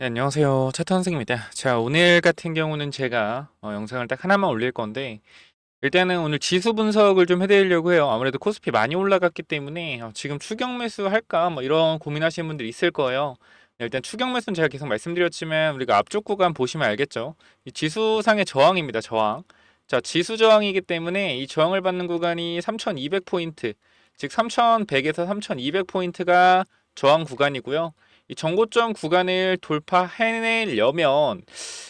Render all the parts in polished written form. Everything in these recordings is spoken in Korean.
네, 안녕하세요. 차트 선생입니다. 자, 오늘 같은 경우는 제가 영상을 딱 하나만 올릴 건데, 일단은 오늘 지수 분석을 좀 해드리려고 해요. 아무래도 코스피 많이 올라갔기 때문에 지금 추격 매수 할까 뭐 이런 고민하시는 분들이 있을 거예요. 네, 일단 추격 매수는 제가 계속 말씀드렸지만 우리가 앞쪽 구간 보시면 알겠죠. 이 지수상의 저항입니다. 저항. 자, 지수 저항이기 때문에 이 저항을 받는 구간이 3200포인트, 즉 3100에서 3200포인트가 저항 구간이고요. 이 정고점 구간을 돌파해내려면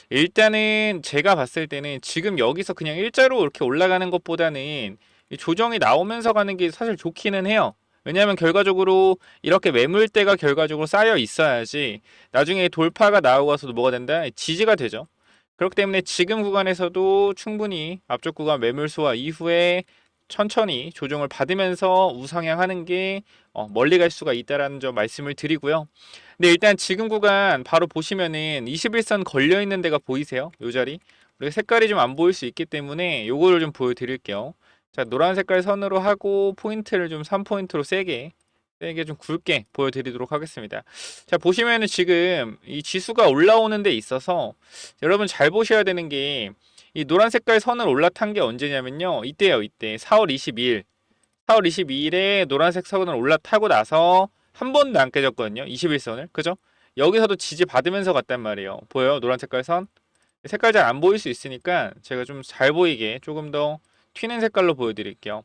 일단은 제가 봤을 때는 지금 여기서 그냥 일자로 이렇게 올라가는 것보다는 이 조정이 나오면서 가는 게 사실 좋기는 해요. 왜냐하면 결과적으로 이렇게 매물대가 결과적으로 쌓여 있어야지 나중에 돌파가 나오고 와서도 뭐가 된다? 지지가 되죠. 그렇기 때문에 지금 구간에서도 충분히 앞쪽 구간 매물수와 이후에 천천히 조정을 받으면서 우상향하는 게 멀리 갈 수가 있다라는 점 말씀을 드리고요. 근데 일단 지금 구간 바로 보시면은 21선 걸려 있는 데가 보이세요? 요 자리. 우리가 색깔이 좀 안 보일 수 있기 때문에 요거를 좀 보여드릴게요. 자, 노란 색깔 선으로 하고 포인트를 좀 3포인트로 세게 좀 굵게 보여드리도록 하겠습니다. 자, 보시면은 지금 이 지수가 올라오는 데 있어서 여러분 잘 보셔야 되는 게 이 노란 색깔 선을 올라탄 게 언제냐면요. 이때요, 이때. 4월 22일. 4월 22일에 노란색 선을 올라타고 나서 한 번도 안 깨졌거든요. 21선을. 그죠? 여기서도 지지 받으면서 갔단 말이에요. 보여요? 노란 색깔 선? 색깔 잘 안 보일 수 있으니까 제가 좀 잘 보이게 조금 더 튀는 색깔로 보여드릴게요.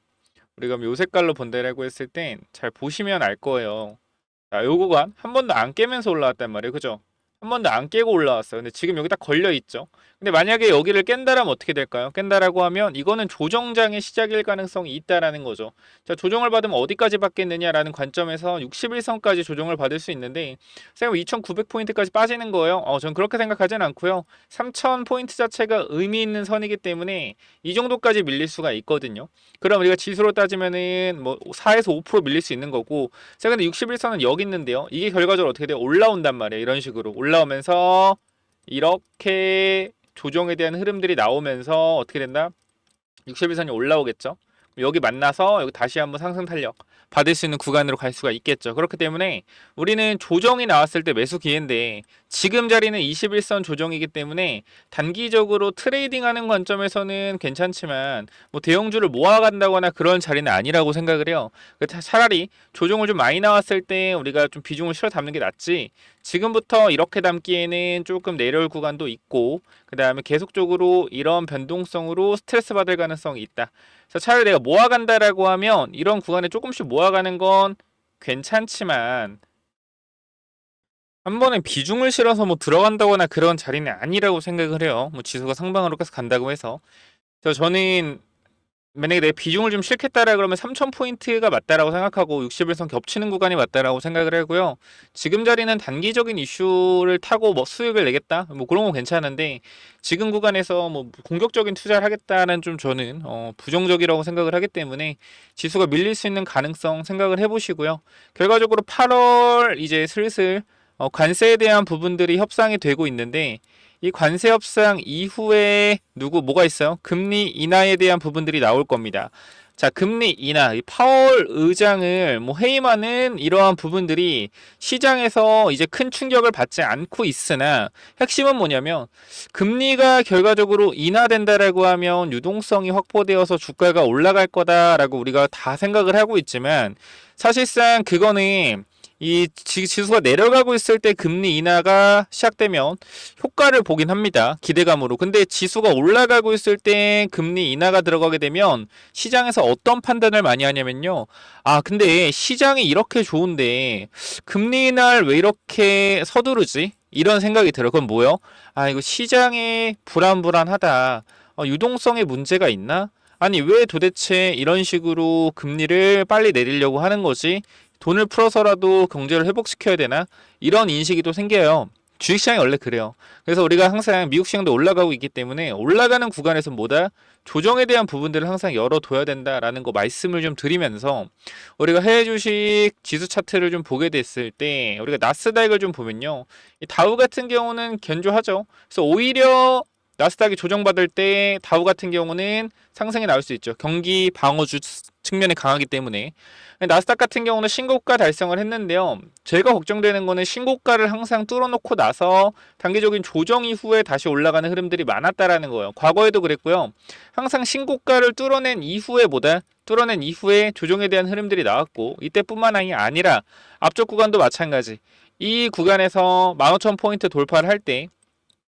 우리가 요 색깔로 본다라고 했을 땐 잘 보시면 알 거예요. 자, 요 구간 한 번도 안 깨면서 올라왔단 말이에요. 그죠? 한 번도 안 깨고 올라왔어요. 근데 지금 여기 딱 걸려 있죠. 근데 만약에 여기를 깬다라면 어떻게 될까요? 깬다라고 하면 이거는 조정장의 시작일 가능성이 있다라는 거죠. 자, 조정을 받으면 어디까지 받겠느냐라는 관점에서 61선까지 조정을 받을 수 있는데 선생님 2900포인트까지 빠지는 거예요. 전 그렇게 생각하진 않고요. 3000포인트 자체가 의미 있는 선이기 때문에 이 정도까지 밀릴 수가 있거든요. 그럼 우리가 지수로 따지면은 뭐 4에서 5% 밀릴 수 있는 거고, 자, 근데 61선은 여기 있는데요. 이게 결과적으로 어떻게 돼요? 올라온단 말이에요. 이런 식으로 올라오면서 이렇게 조정에 대한 흐름들이 나오면서 어떻게 된다? 61선이 올라오겠죠. 여기 만나서 여기 다시 한번 상승 탄력 받을 수 있는 구간으로 갈 수가 있겠죠. 그렇기 때문에 우리는 조정이 나왔을 때 매수 기회인데 지금 자리는 21선 조정이기 때문에 단기적으로 트레이딩하는 관점에서는 괜찮지만 뭐 대형주를 모아간다거나 그런 자리는 아니라고 생각을 해요. 차라리 조정을 좀 많이 나왔을 때 우리가 좀 비중을 실어 담는 게 낫지, 지금부터 이렇게 담기에는 조금 내려올 구간도 있고 그 다음에 계속적으로 이런 변동성으로 스트레스 받을 가능성이 있다. 그래서 차라리 내가 모아간다라고 하면 이런 구간에 조금씩 모아가는 건 괜찮지만 한 번에 비중을 실어서 뭐 들어간다거나 그런 자리는 아니라고 생각을 해요. 뭐 지수가 상방으로 계속 간다고 해서. 그래서 저는 만약에 내가 비중을 좀 실겠다라 그러면 3000포인트가 맞다라고 생각하고 60일선 겹치는 구간이 맞다라고 생각을 하고요. 지금 자리는 단기적인 이슈를 타고 뭐 수익을 내겠다, 뭐 그런 건 괜찮은데 지금 구간에서 뭐 공격적인 투자를 하겠다는 좀 저는 부정적이라고 생각을 하기 때문에 지수가 밀릴 수 있는 가능성 생각을 해보시고요. 결과적으로 8월 이제 슬슬 관세에 대한 부분들이 협상이 되고 있는데 이 관세 협상 이후에 뭐가 있어요? 금리 인하에 대한 부분들이 나올 겁니다. 자, 금리 인하, 이 파월 의장을 뭐 해임하는 이러한 부분들이 시장에서 이제 큰 충격을 받지 않고 있으나 핵심은 뭐냐면 금리가 결과적으로 인하된다라고 하면 유동성이 확보되어서 주가가 올라갈 거다라고 우리가 다 생각을 하고 있지만 사실상 그거는 이 지수가 내려가고 있을 때 금리 인하가 시작되면 효과를 보긴 합니다. 기대감으로. 근데 지수가 올라가고 있을 때 금리 인하가 들어가게 되면 시장에서 어떤 판단을 많이 하냐면요. 근데 시장이 이렇게 좋은데 금리 인하를 왜 이렇게 서두르지? 이런 생각이 들어요. 그건 뭐요? 이거 시장에 불안불안하다. 유동성에 문제가 있나? 아니, 왜 도대체 이런 식으로 금리를 빨리 내리려고 하는 거지? 돈을 풀어서라도 경제를 회복시켜야 되나? 이런 인식이 또 생겨요. 주식시장이 원래 그래요. 그래서 우리가 항상 미국 시장도 올라가고 있기 때문에 올라가는 구간에서 뭐다? 조정에 대한 부분들을 항상 열어둬야 된다라는 거 말씀을 좀 드리면서 우리가 해외 주식 지수 차트를 좀 보게 됐을 때 우리가 나스닥을 좀 보면요. 이 다우 같은 경우는 견조하죠. 그래서 오히려 나스닥이 조정받을 때 다우 같은 경우는 상승이 나올 수 있죠. 경기 방어주 측면에 강하기 때문에. 나스닥 같은 경우는 신고가 달성을 했는데요. 제가 걱정되는 거는 신고가를 항상 뚫어놓고 나서 단기적인 조정 이후에 다시 올라가는 흐름들이 많았다라는 거예요. 과거에도 그랬고요. 항상 신고가를 뚫어낸 이후에 조정에 대한 흐름들이 나왔고, 이때뿐만 아니라 앞쪽 구간도 마찬가지. 이 구간에서 15,000포인트 돌파를 할 때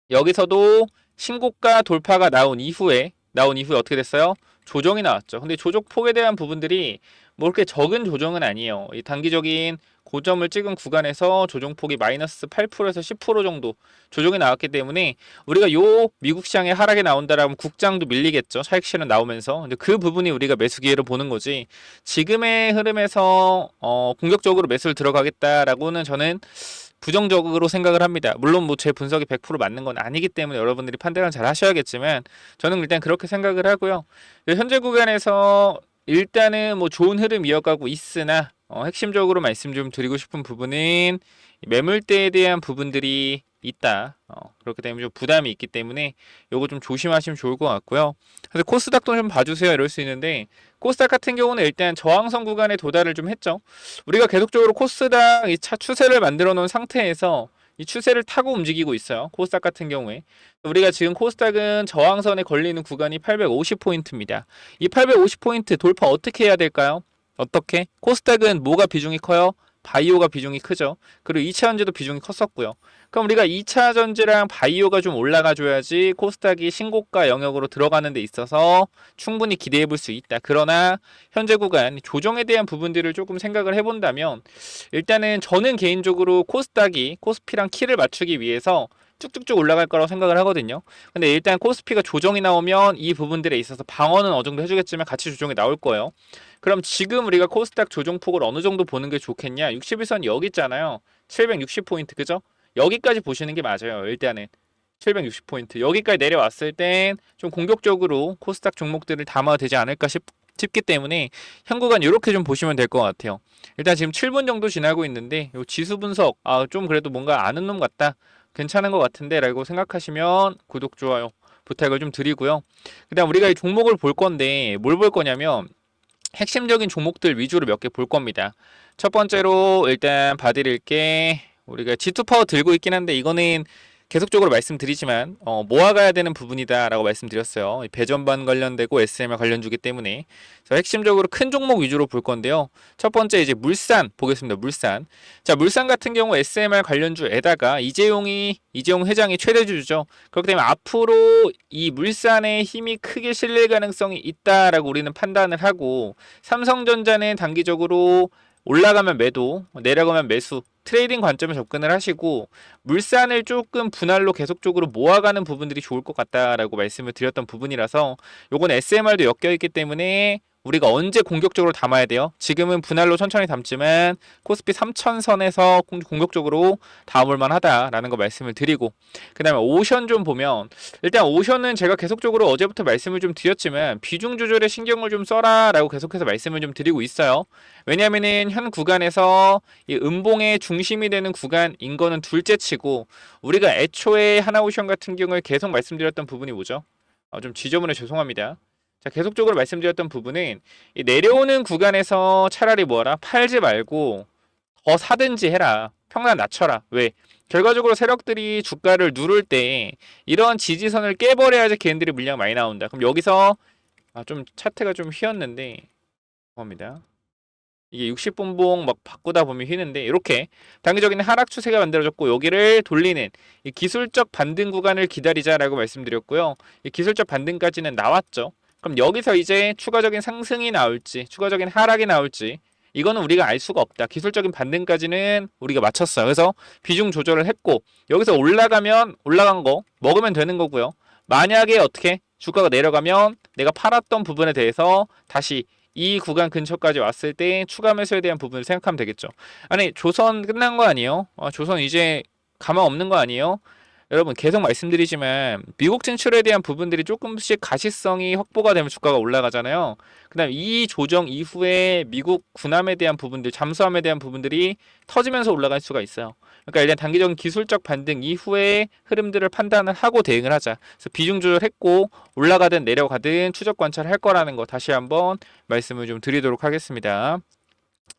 여기서도 신고가 돌파가 나온 이후에 어떻게 됐어요? 조정이 나왔죠. 근데 조정폭에 대한 부분들이 뭐 그렇게 적은 조정은 아니에요. 이 단기적인 고점을 찍은 구간에서 조정폭이 마이너스 8%에서 10% 정도 조정이 나왔기 때문에 우리가 요 미국 시장에 하락이 나온다라면 국장도 밀리겠죠. 차익 실현 나오면서. 근데 그 부분이 우리가 매수 기회로 보는 거지. 지금의 흐름에서 공격적으로 매수를 들어가겠다라고는 저는 부정적으로 생각을 합니다. 물론 뭐 제 분석이 100% 맞는 건 아니기 때문에 여러분들이 판단을 잘 하셔야겠지만 저는 일단 그렇게 생각을 하고요. 현재 구간에서 일단은 뭐 좋은 흐름 이어가고 있으나 핵심적으로 말씀 좀 드리고 싶은 부분은 매물대에 대한 부분들이 있다. 그렇기 때문에 좀 부담이 있기 때문에 요거 좀 조심하시면 좋을 것 같고요. 그래서 코스닥도 좀 봐주세요 이럴 수 있는데 코스닥 같은 경우는 일단 저항선 구간에 도달을 좀 했죠. 우리가 계속적으로 코스닥 이 차 추세를 만들어 놓은 상태에서 이 추세를 타고 움직이고 있어요. 코스닥 같은 경우에 우리가 지금 코스닥은 저항선에 걸리는 구간이 850포인트입니다. 이 850포인트 돌파 어떻게 해야 될까요? 어떻게? 코스닥은 뭐가 비중이 커요? 바이오가 비중이 크죠. 그리고 2차 전지도 비중이 컸었고요. 그럼 우리가 2차 전지랑 바이오가 좀 올라가 줘야지 코스닥이 신고가 영역으로 들어가는 데 있어서 충분히 기대해 볼 수 있다. 그러나 현재 구간 조정에 대한 부분들을 조금 생각을 해본다면 일단은 저는 개인적으로 코스피랑 키를 맞추기 위해서 쭉쭉쭉 올라갈 거라고 생각을 하거든요. 근데 일단 코스피가 조정이 나오면 이 부분들에 있어서 방어는 어느 정도 해주겠지만 같이 조정이 나올 거예요. 그럼 지금 우리가 코스닥 조정폭을 어느 정도 보는 게 좋겠냐? 61선 여기 있잖아요. 760포인트 그죠? 여기까지 보시는 게 맞아요. 일단은 760포인트 여기까지 내려왔을 땐 좀 공격적으로 코스닥 종목들을 담아도 되지 않을까 싶기 때문에 현구간 이렇게 좀 보시면 될 것 같아요. 일단 지금 7분 정도 지나고 있는데 요 지수 분석 좀 그래도 뭔가 아는 놈 같다. 괜찮은 것 같은데 라고 생각하시면 구독, 좋아요 부탁을 좀 드리고요. 그 다음 우리가 이 종목을 볼 건데 뭘 볼 거냐면 핵심적인 종목들 위주로 몇 개 볼 겁니다. 첫 번째로 일단 봐드릴 게 우리가 G2 파워 들고 있긴 한데 이거는 계속적으로 말씀드리지만 모아가야 되는 부분이다 라고 말씀드렸어요. 배전반 관련되고 SMR 관련주기 때문에 핵심적으로 큰 종목 위주로 볼 건데요. 첫 번째 이제 물산 보겠습니다. 물산. 자, 물산 같은 경우 SMR 관련주에다가 이재용 회장이 최대주주죠. 그렇기 때문에 앞으로 이 물산의 힘이 크게 실릴 가능성이 있다라고 우리는 판단을 하고 삼성전자는 단기적으로 올라가면 매도, 내려가면 매수, 트레이딩 관점에 접근을 하시고 물산을 조금 분할로 계속적으로 모아가는 부분들이 좋을 것 같다라고 말씀을 드렸던 부분이라서 요건 SMR도 엮여 있기 때문에 우리가 언제 공격적으로 담아야 돼요? 지금은 분할로 천천히 담지만 코스피 3000선에서 공격적으로 담을 만하다라는 거 말씀을 드리고 그 다음에 오션 좀 보면 일단 오션은 제가 계속적으로 어제부터 말씀을 좀 드렸지만 비중 조절에 신경을 좀 써라 라고 계속해서 말씀을 좀 드리고 있어요. 왜냐면은 현 구간에서 이 음봉의 중심이 되는 구간인 거는 둘째치고 우리가 애초에 하나오션 같은 경우에 계속 말씀드렸던 부분이 뭐죠? 좀 지저분해 죄송합니다. 자, 계속적으로 말씀드렸던 부분은 이 내려오는 구간에서 차라리 뭐하라? 팔지 말고 더 사든지 해라. 평단 낮춰라. 왜? 결과적으로 세력들이 주가를 누를 때 이런 지지선을 깨버려야지 걔네들이 물량 많이 나온다. 그럼 여기서 좀 차트가 좀 휘었는데 죄송합니다. 이게 60분봉 막 바꾸다 보면 휘는데 이렇게 단기적인 하락 추세가 만들어졌고 여기를 돌리는 이 기술적 반등 구간을 기다리자라고 말씀드렸고요. 이 기술적 반등까지는 나왔죠. 그럼 여기서 이제 추가적인 상승이 나올지 추가적인 하락이 나올지 이거는 우리가 알 수가 없다. 기술적인 반등까지는 우리가 맞췄어요. 그래서 비중 조절을 했고 여기서 올라가면 올라간 거 먹으면 되는 거고요. 만약에 어떻게 주가가 내려가면 내가 팔았던 부분에 대해서 다시 이 구간 근처까지 왔을 때 추가 매수에 대한 부분을 생각하면 되겠죠. 아니 조선 끝난 거 아니에요? 조선 이제 가망 없는 거 아니에요? 여러분 계속 말씀드리지만 미국 진출에 대한 부분들이 조금씩 가시성이 확보가 되면 주가가 올라가잖아요. 그다음 이 조정 이후에 미국 군함에 대한 부분들, 잠수함에 대한 부분들이 터지면서 올라갈 수가 있어요. 그러니까 일단 단기적인 기술적 반등 이후에 흐름들을 판단을 하고 대응을 하자. 그래서 비중 조절했고 올라가든 내려가든 추적 관찰할 거라는 거 다시 한번 말씀을 좀 드리도록 하겠습니다.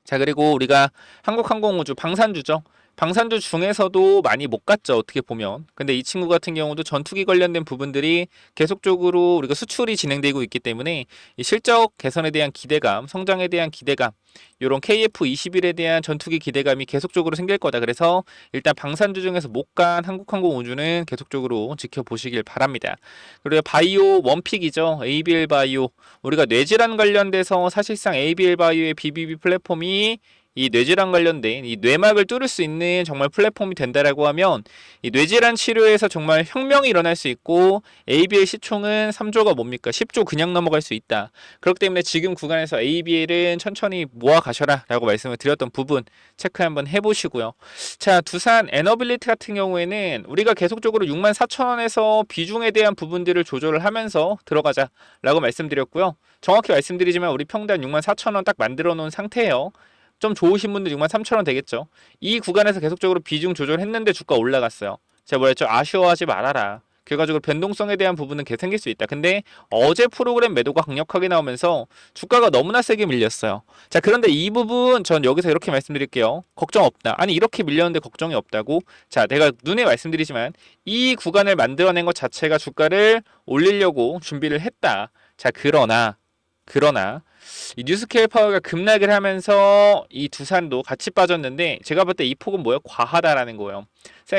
자, 그리고 우리가 한국항공우주 방산주죠. 방산주 중에서도 많이 못 갔죠, 어떻게 보면. 근데 이 친구 같은 경우도 전투기 관련된 부분들이 계속적으로 우리가 수출이 진행되고 있기 때문에 이 실적 개선에 대한 기대감, 성장에 대한 기대감, 이런 KF-21에 대한 전투기 기대감이 계속적으로 생길 거다. 그래서 일단 방산주 중에서 못 간 한국항공우주는 계속적으로 지켜보시길 바랍니다. 그리고 바이오 원픽이죠. ABL 바이오. 우리가 뇌질환 관련돼서 사실상 ABL 바이오의 BBB 플랫폼이 이 뇌질환 관련된 이 뇌막을 뚫을 수 있는 정말 플랫폼이 된다라고 하면 이 뇌질환 치료에서 정말 혁명이 일어날 수 있고 ABL 시총은 3조가 뭡니까? 10조 그냥 넘어갈 수 있다. 그렇기 때문에 지금 구간에서 ABL은 천천히 모아 가셔라 라고 말씀을 드렸던 부분 체크 한번 해보시고요. 자, 두산 에너빌리티 같은 경우에는 우리가 계속적으로 64,000원에서 비중에 대한 부분들을 조절을 하면서 들어가자 라고 말씀드렸고요. 정확히 말씀드리지만 우리 평단 64,000원 딱 만들어 놓은 상태예요. 좀 좋으신 분들 63,000원 되겠죠. 이 구간에서 계속적으로 비중 조절했는데 주가 올라갔어요. 제가 뭐랬죠? 아쉬워하지 말아라. 결과적으로 변동성에 대한 부분은 계속 생길 수 있다. 근데 어제 프로그램 매도가 강력하게 나오면서 주가가 너무나 세게 밀렸어요. 자, 그런데 이 부분 전 여기서 이렇게 말씀드릴게요. 걱정 없다. 아니 이렇게 밀렸는데 걱정이 없다고? 자, 내가 눈에 말씀드리지만 이 구간을 만들어낸 것 자체가 주가를 올리려고 준비를 했다. 자, 그러나 이 뉴스케일 파워가 급락을 하면서 이 두산도 같이 빠졌는데 제가 볼 때 이 폭은 뭐예요? 과하다라는 거예요.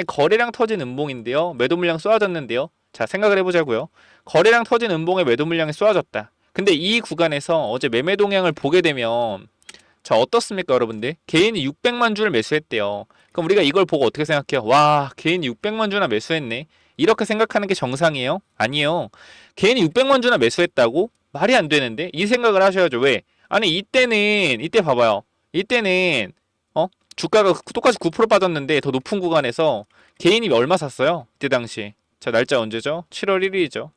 거래량 터진 음봉인데요. 매도 물량 쏘아졌는데요. 자, 생각을 해보자고요. 거래량 터진 음봉에 매도 물량이 쏘아졌다. 근데 이 구간에서 어제 매매 동향을 보게 되면 자, 어떻습니까, 여러분들? 개인이 600만 주를 매수했대요. 그럼 우리가 이걸 보고 어떻게 생각해요? 와, 개인이 600만 주나 매수했네. 이렇게 생각하는 게 정상이에요? 아니에요. 개인이 600만 주나 매수했다고? 말이 안 되는데? 이 생각을 하셔야죠. 왜? 아니, 이때 봐봐요. 이때는, 주가가 똑같이 9% 빠졌는데 더 높은 구간에서 개인이 얼마 샀어요? 이때 당시. 자, 날짜 언제죠? 7월 1일이죠.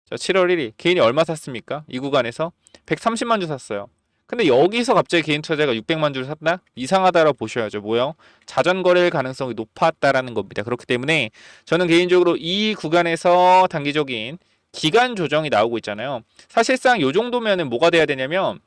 자, 7월 1일. 개인이 얼마 샀습니까? 이 구간에서? 130만 주 샀어요. 근데 여기서 갑자기 개인 투자자가 600만 주를 샀나? 이상하다라고 보셔야죠. 뭐요? 자전 거래일 가능성이 높았다라는 겁니다. 그렇기 때문에 저는 개인적으로 이 구간에서 단기적인 기간 조정이 나오고 있잖아요. 사실상 이 정도면은 뭐가 돼야 되냐면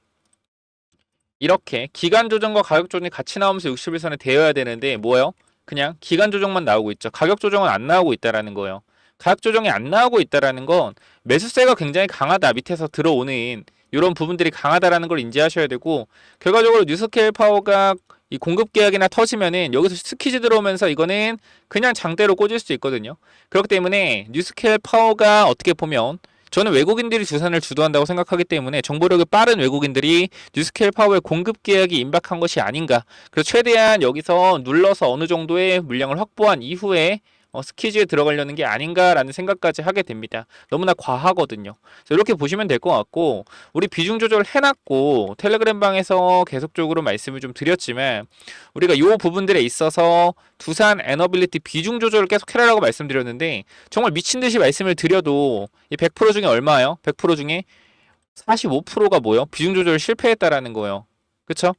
이렇게 기간 조정과 가격 조정이 같이 나오면서 60일선에 되어야 되는데 뭐예요? 그냥 기간 조정만 나오고 있죠. 가격 조정은 안 나오고 있다라는 거예요. 가격 조정이 안 나오고 있다라는 건 매수세가 굉장히 강하다. 밑에서 들어오는 이런 부분들이 강하다라는 걸 인지하셔야 되고 결과적으로 뉴스케일 파워가 이 공급 계약이나 터지면은 여기서 스퀴즈 들어오면서 이거는 그냥 장대로 꽂을 수 있거든요. 그렇기 때문에 뉴스케일 파워가 어떻게 보면 저는 외국인들이 두산을 주도한다고 생각하기 때문에 정보력이 빠른 외국인들이 뉴스케일 파워의 공급 계약이 임박한 것이 아닌가. 그래서 최대한 여기서 눌러서 어느 정도의 물량을 확보한 이후에 스퀴즈에 들어가려는 게 아닌가라는 생각까지 하게 됩니다. 너무나 과하거든요. 그래서 이렇게 보시면 될 것 같고 우리 비중 조절 해놨고 텔레그램 방에서 계속적으로 말씀을 좀 드렸지만 우리가 이 부분들에 있어서 두산 에너빌리티 비중 조절을 계속 해라라고 말씀드렸는데 정말 미친 듯이 말씀을 드려도 이 100% 중에 얼마예요? 100% 중에 45%가 뭐예요? 비중 조절 실패했다라는 거예요. 그쵸?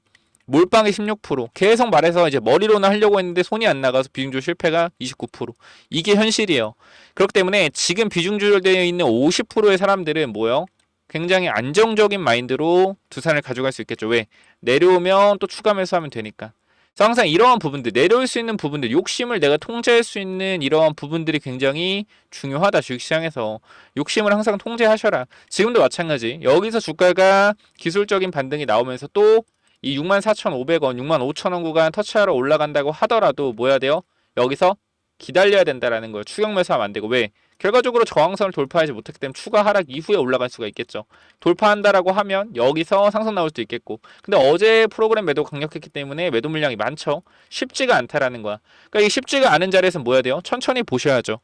몰빵이 16%. 계속 말해서 이제 머리로는 하려고 했는데 손이 안 나가서 비중조절 실패가 29%. 이게 현실이에요. 그렇기 때문에 지금 비중조절되어 있는 50%의 사람들은 뭐예요? 굉장히 안정적인 마인드로 두산을 가져갈 수 있겠죠. 왜? 내려오면 또 추가 매수하면 되니까. 그래서 항상 이러한 부분들, 내려올 수 있는 부분들, 욕심을 내가 통제할 수 있는 이러한 부분들이 굉장히 중요하다. 주식시장에서. 욕심을 항상 통제하셔라. 지금도 마찬가지. 여기서 주가가 기술적인 반등이 나오면서 또 이 64,500원, 65,000원 구간 터치하러 올라간다고 하더라도 뭐 해야 돼요? 여기서 기다려야 된다라는 거예요. 추격 매수하면 안 되고. 왜? 결과적으로 저항선을 돌파하지 못했기 때문에 추가 하락 이후에 올라갈 수가 있겠죠. 돌파한다라고 하면 여기서 상승 나올 수도 있겠고. 근데 어제 프로그램 매도 강력했기 때문에 매도 물량이 많죠. 쉽지가 않다라는 거야. 그러니까 이 쉽지가 않은 자리에서 뭐 해야 돼요? 천천히 보셔야죠.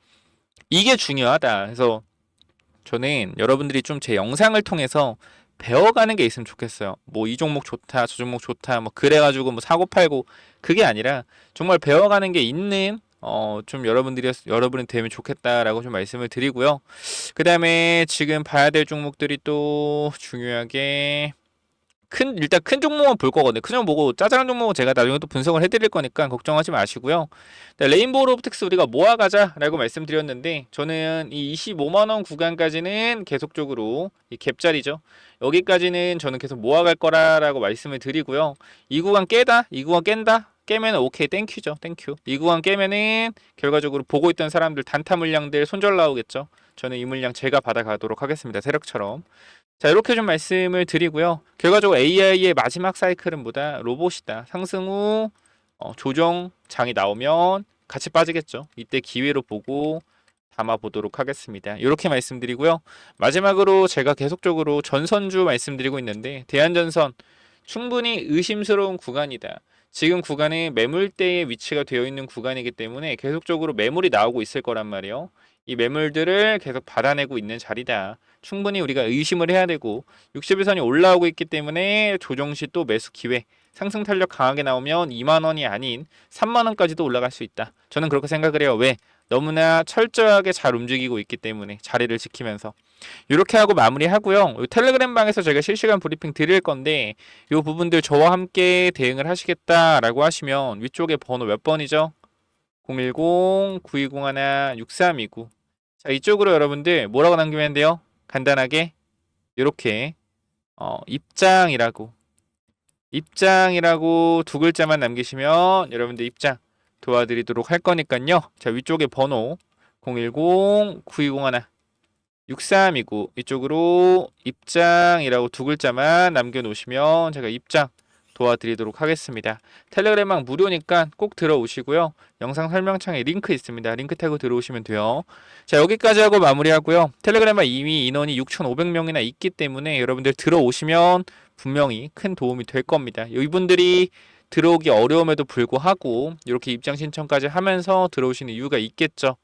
이게 중요하다. 그래서 저는 여러분들이 좀 제 영상을 통해서 배워가는 게 있으면 좋겠어요. 뭐 이 종목 좋다, 저 종목 좋다, 뭐 그래가지고 뭐 사고 팔고 그게 아니라 정말 배워가는 게 있는 좀 여러분이 되면 좋겠다라고 좀 말씀을 드리고요. 그 다음에 지금 봐야 될 종목들이 또 중요하게 일단 큰 종목만 볼 거거든요. 큰 종목 보고 짜잘한 종목은 제가 나중에 또 분석을 해드릴 거니까 걱정하지 마시고요. 레인보우 로보틱스 우리가 모아가자라고 말씀드렸는데 저는 이 25만 원 구간까지는 계속적으로 이 갭자리죠. 여기까지는 저는 계속 모아갈 거라고 말씀을 드리고요. 이 구간 이 구간 깬다? 깨면은 오케이 땡큐죠. 땡큐. 이 구간 깨면은 결과적으로 보고 있던 사람들 단타 물량들 손절 나오겠죠. 저는 이 물량 제가 받아가도록 하겠습니다. 세력처럼. 자, 이렇게 좀 말씀을 드리고요. 결과적으로 AI의 마지막 사이클은 뭐다? 로봇이다. 상승 후 조정장이 나오면 같이 빠지겠죠. 이때 기회로 보고 담아 보도록 하겠습니다. 이렇게 말씀드리고요. 마지막으로 제가 계속적으로 전선주 말씀드리고 있는데 대한전선 충분히 의심스러운 구간이다. 지금 구간이 매물대의 위치가 되어 있는 구간이기 때문에 계속적으로 매물이 나오고 있을 거란 말이에요. 이 매물들을 계속 받아내고 있는 자리다. 충분히 우리가 의심을 해야 되고 60일선이 올라오고 있기 때문에 조정시 또 매수 기회 상승 탄력 강하게 나오면 2만원이 아닌 3만원까지도 올라갈 수 있다. 저는 그렇게 생각을 해요. 왜? 너무나 철저하게 잘 움직이고 있기 때문에 자리를 지키면서 이렇게 하고 마무리하고요. 텔레그램 방에서 제가 실시간 브리핑 드릴 건데 이 부분들 저와 함께 대응을 하시겠다라고 하시면 위쪽에 번호 몇 번이죠? 010-9201-6329. 자, 이쪽으로 여러분들 뭐라고 남기면 돼요? 간단하게 이렇게 입장이라고 두 글자만 남기시면 여러분들 입장 도와드리도록 할 거니까요. 자, 위쪽에 번호 010-9201-6329 이쪽으로 입장이라고 두 글자만 남겨놓으시면 제가 입장 도와드리도록 하겠습니다. 텔레그램방 무료니까 꼭 들어오시고요. 영상 설명창에 링크 있습니다. 링크 타고 들어오시면 돼요. 자, 여기까지 하고 마무리하고요. 텔레그램방 이미 인원이 6,500명이나 있기 때문에 여러분들 들어오시면 분명히 큰 도움이 될 겁니다. 이분들이 들어오기 어려움에도 불구하고 이렇게 입장 신청까지 하면서 들어오시는 이유가 있겠죠.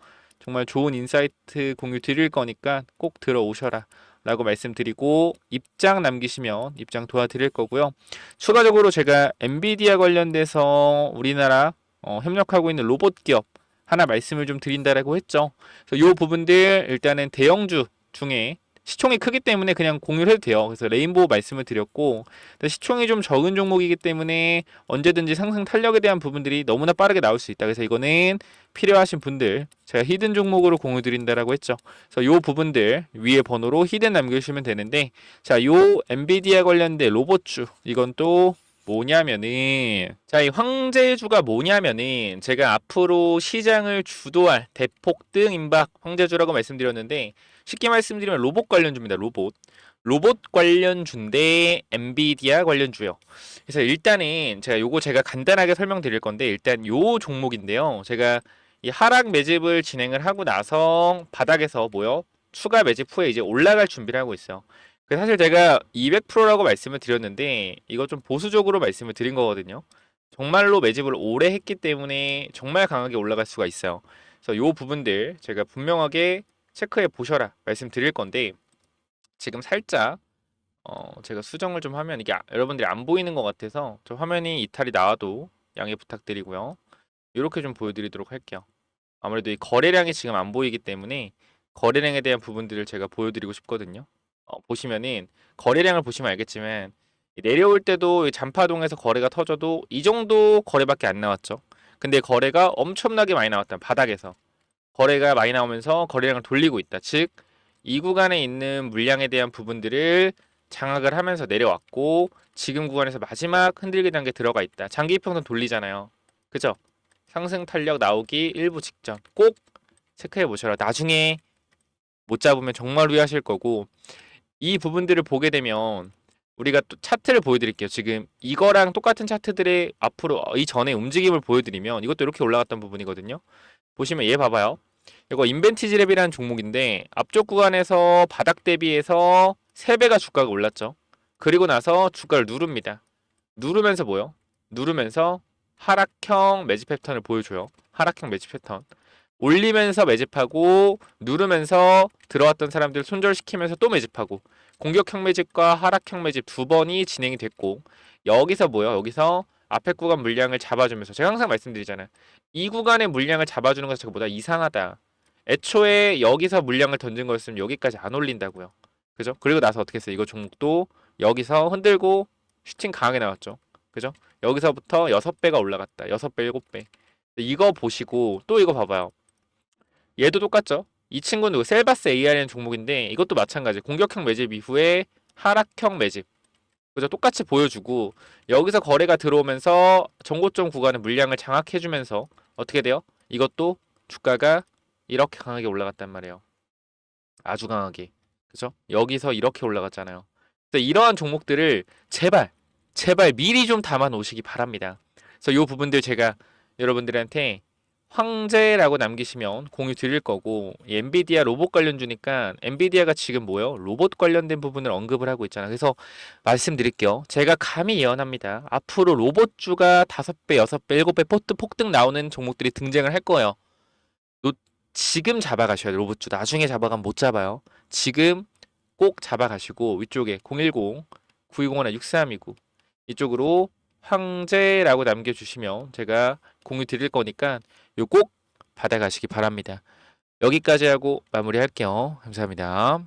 정말 좋은 인사이트 공유 드릴 거니까 꼭 들어오셔라 라고 말씀드리고 입장 남기시면 입장 도와드릴 거고요. 추가적으로 제가 엔비디아 관련돼서 우리나라 협력하고 있는 로봇 기업 하나 말씀을 좀 드린다라고 했죠. 그래서 이 부분들 일단은 대형주 중에 시총이 크기 때문에 그냥 공유를 해도 돼요. 그래서 레인보우 말씀을 드렸고 시총이 좀 적은 종목이기 때문에 언제든지 상승 탄력에 대한 부분들이 너무나 빠르게 나올 수 있다. 그래서 이거는 필요하신 분들 제가 히든 종목으로 공유 드린다라고 했죠. 그래서 요 부분들 위에 번호로 히든 남겨주시면 되는데 자, 요 엔비디아 관련된 로봇주 이건 또 뭐냐면은 자, 이 황제주가 뭐냐면은 제가 앞으로 시장을 주도할 대폭등 임박 황제주라고 말씀드렸는데 쉽게 말씀드리면 로봇 관련주입니다. 로봇 관련주인데 엔비디아 관련주요. 그래서 일단은 제가 간단하게 설명드릴 건데 일단 요 종목인데요. 제가 이 하락 매집을 진행을 하고 나서 바닥에서 추가 매집 후에 이제 올라갈 준비를 하고 있어요. 사실 제가 200%라고 말씀을 드렸는데 이거 좀 보수적으로 말씀을 드린 거거든요. 정말로 매집을 오래 했기 때문에 정말 강하게 올라갈 수가 있어요. 그래서 요 부분들 제가 분명하게 체크해 보셔라 말씀드릴 건데 지금 살짝 제가 수정을 좀 하면 이게 여러분들이 안 보이는 것 같아서 저 화면이 이탈이 나와도 양해 부탁드리고요. 이렇게 좀 보여드리도록 할게요. 아무래도 이 거래량이 지금 안 보이기 때문에 거래량에 대한 부분들을 제가 보여드리고 싶거든요. 보시면은 거래량을 보시면 알겠지만 내려올 때도 이 잔파동에서 거래가 터져도 이 정도 거래밖에 안 나왔죠. 근데 거래가 엄청나게 많이 나왔다. 바닥에서 거래가 많이 나오면서 거래량을 돌리고 있다. 즉 이 구간에 있는 물량에 대한 부분들을 장악을 하면서 내려왔고 지금 구간에서 마지막 흔들기 단계 들어가 있다. 장기 이평선 돌리잖아요. 그죠? 상승 탄력 나오기 일부 직전 꼭 체크해 보셔라. 나중에 못 잡으면 정말 후회하실 거고 이 부분들을 보게 되면 우리가 또 차트를 보여드릴게요. 지금 이거랑 똑같은 차트들의 앞으로 이전에 움직임을 보여드리면 이것도 이렇게 올라갔던 부분이거든요. 보시면 얘 봐봐요. 이거 인벤티지랩이라는 종목인데 앞쪽 구간에서 바닥 대비해서 3배가 주가가 올랐죠. 그리고 나서 주가를 누릅니다. 누르면서 누르면서 하락형 매집 패턴을 보여줘요. 하락형 매집 패턴. 올리면서 매집하고 누르면서 들어왔던 사람들 손절시키면서 또 매집하고 공격형 매집과 하락형 매집 두 번이 진행이 됐고 여기서 여기서 앞에 구간 물량을 잡아주면서 제가 항상 말씀드리잖아요. 이 구간의 물량을 잡아주는 것이 저보다 이상하다. 애초에 여기서 물량을 던진 거였으면 여기까지 안 올린다고요. 그죠? 그리고 나서 어떻게 했어요? 이거 종목도 여기서 흔들고 슈팅 강하게 나왔죠. 그죠? 여기서부터 6배가 올라갔다. 6배, 7배. 이거 보시고 또 이거 봐봐요. 얘도 똑같죠? 이 친구는 셀바스 AR이라는 종목인데 이것도 마찬가지. 공격형 매집 이후에 하락형 매집. 그죠? 똑같이 보여주고 여기서 거래가 들어오면서 정고점 구간의 물량을 장악해주면서 어떻게 돼요? 이것도 주가가 이렇게 강하게 올라갔단 말이에요. 아주 강하게. 그죠? 여기서 이렇게 올라갔잖아요. 그래서 이러한 종목들을 제발 미리 좀 담아 놓으시기 바랍니다. 그래서 이 부분들 제가 여러분들한테 황제라고 남기시면 공유 드릴 거고, 이 엔비디아 로봇 관련주니까 엔비디아가 지금 뭐요? 로봇 관련된 부분을 언급을 하고 있잖아. 그래서 말씀드릴게요. 제가 감히 예언합니다. 앞으로 로봇주가 5배, 6배, 7배 폭등 나오는 종목들이 등장을 할 거예요. 지금 잡아가셔야 돼요. 로봇주 나중에 잡아가면 못 잡아요. 지금 꼭 잡아가시고 위쪽에 010-9201-6329 이쪽으로 황제라고 남겨주시면 제가 공유 드릴 거니까 요 꼭 받아가시기 바랍니다. 여기까지 하고 마무리할게요. 감사합니다.